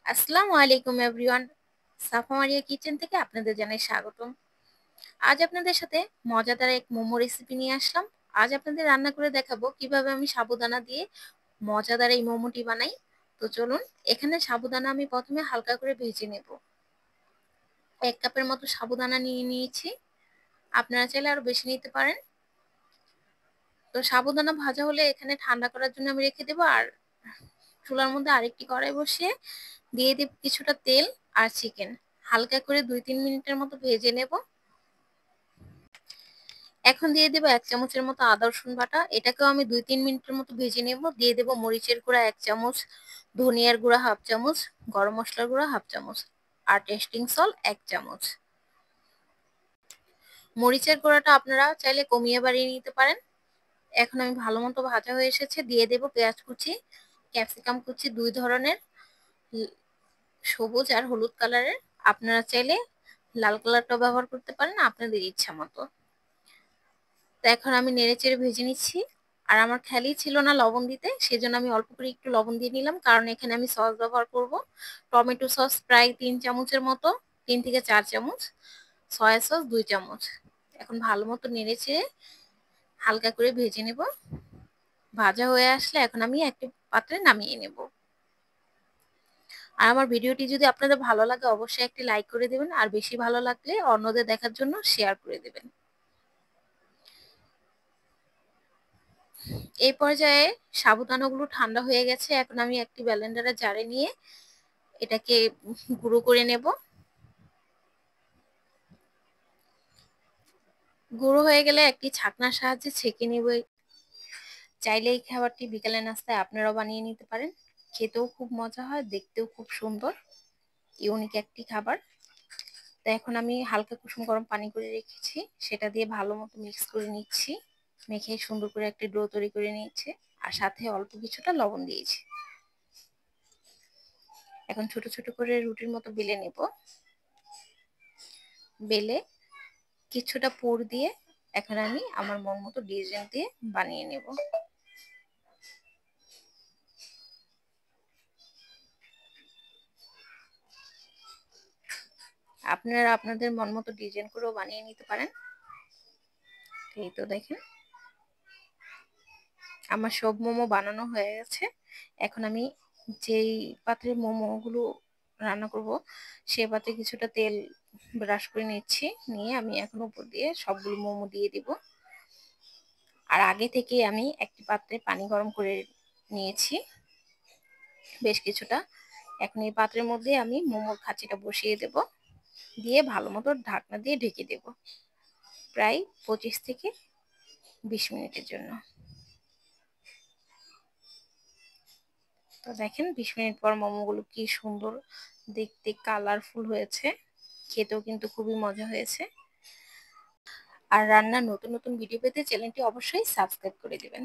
আসসালামু আলাইকুম এভরিওয়ান। সাফা মারিয়া কিচেন থেকে আপনাদের জানাই স্বাগতম। আজ আপনাদের সাথে মজাদার এক মোমো রেসিপি নিয়ে আসলাম। আজ আপনাদের রান্না করে দেখাবো কিভাবে আমি সাবুদানা দিয়ে মজাদার এই মোমোটি বানাই। তো চলুন, এখানে সাবুদানা আমি প্রথমে হালকা করে ভেজে নেব। 1 কাপের মতো সাবুদানা নিয়ে নিয়েছি, আপনারা চাইলে আরো বেশি নিতে পারেন। তো সাবুদানা ভাজা হলে এখানে ঠান্ডা করার জন্য আমি রেখে দেবো। আর চুলার মধ্যে আরেকটি কড়াই বসিয়ে দিয়ে দেব কিছুটা তেল আর চিকেন। হালকা করে 2-3 মিনিটের মতো ভেজে নেব। এখন দিয়ে দেবো 1 চামচের মতো আদা রসুন বাটা, এটাকেও আমি 2-3 মিনিটের মতো ভেজে নেব। দিয়ে দেবো মরিচের গুঁড়া 1 চামচ, ধনিয়ার গুঁড়া 1/2 চামচ, গরম মশলার গুঁড়া 1/2 চামচ, আর টেস্টিং সল্ট 1 চামচ। মরিচের গুঁড়াটা আপনারা চাইলে কমিয়ে বাড়িয়ে নিতে পারেন। এখন আমি ভালো মতো ভাজা হয়ে এসেছে, দিয়ে দেব পেঁয়াজ কুচি, ক্যাপসিকাম কুচি 2 ধরনের, সবুজ আর হলুদ কালারের। আপনারা চাইলে লাল কালারটাও ব্যবহার করতে পারেন আপনাদের ইচ্ছা মতো। তো এখন আমি নেড়ে চেড়ে ভেজে নিচ্ছি। আর আমার খেয়ালই ছিল না লবণ দিতে, সেজন্য আমি অল্প করে একটু লবণ দিয়ে নিলাম, কারণ এখানে আমি সস ব্যবহার করব। টমেটো সস প্রায় 3 চামচের মতো, 3 থেকে 4 চামচ, সয়া সস 2 চামচ। এখন ভালো মতো নেড়ে চেড়ে হালকা করে ভেজে নেব। ভাজা হয়ে আসলে এখন আমি একটি পাত্রে নামিয়ে নেব। আর আমার ভিডিওটি যদি আপনাদের ভালো লাগে অবশ্যই একটি লাইক করে দেবেন, আর বেশি ভালো লাগলে অন্যদের দেখার জন্য শেয়ার করে দেবেন। এই পর্যায়ে সাবুদানাগুলো ঠান্ডা হয়ে গেছে, এখন আমি একটি ব্লেন্ডারের জারে নিয়ে এটাকে গুঁড়ো করে নেব। গুঁড়ো হয়ে গেলে একটি ছাকনার সাহায্যে ছেঁকে নেব। চাইলে এই খাবারটি বিকালের নাস্তায় আপনারাও বানিয়ে নিতে পারেন। খেতেও খুব মজা হয়, দেখতেও খুব সুন্দর, ইউনিক একটি খাবার। তো এখন আমি হালকা কুসুম গরম পানি করে রেখেছি, সেটা দিয়ে ভালো মতো মিক্স করে নিচ্ছি। মেখে সুন্দর করে একটি ডো তৈরি করে নিয়েছি, আর সাথে অল্প কিছুটা লবণ দিয়েছি। এখন ছোট ছোট করে রুটির মতো বেলে নেব। বেলে কিছুটা পুর দিয়ে এখন আমি আমার মন মতো ডিজাইন দিয়ে বানিয়ে নেব। আপনারা আপনাদের মন মতো ডিজাইন করেও বানিয়ে নিতে পারেন। এই তো দেখেন আমার সব মোমো বানানো হয়ে গেছে। এখন আমি যেই পাত্রে মোমো গুলো রান্না করব সেই পাত্রে কিছুটা তেল ব্রাশ করে নিচ্ছি। নিয়ে আমি এখন উপর দিয়ে সবগুলো মোমো দিয়ে দিব। আর আগে থেকে আমি একটি পাত্রে পানি গরম করে নিয়েছি বেশ কিছুটা। এখন এই পাত্রের মধ্যে আমি মোমোর খাঁচিটা বসিয়ে দেব, দিয়ে ভালো মতো ঢাকনা দিয়ে ঢেকে দেব প্রায় 25 থেকে 20 মিনিটের জন্য। তো দেখেন 20 মিনিট পর মোমোগুলো কি সুন্দর দেখতে কালারফুল হয়েছে, খেতেও কিন্তু খুবই মজা হয়েছে। আর রান্নার নতুন নতুন ভিডিও পেতে চ্যানেলটি অবশ্যই সাবস্ক্রাইব করে দিবেন।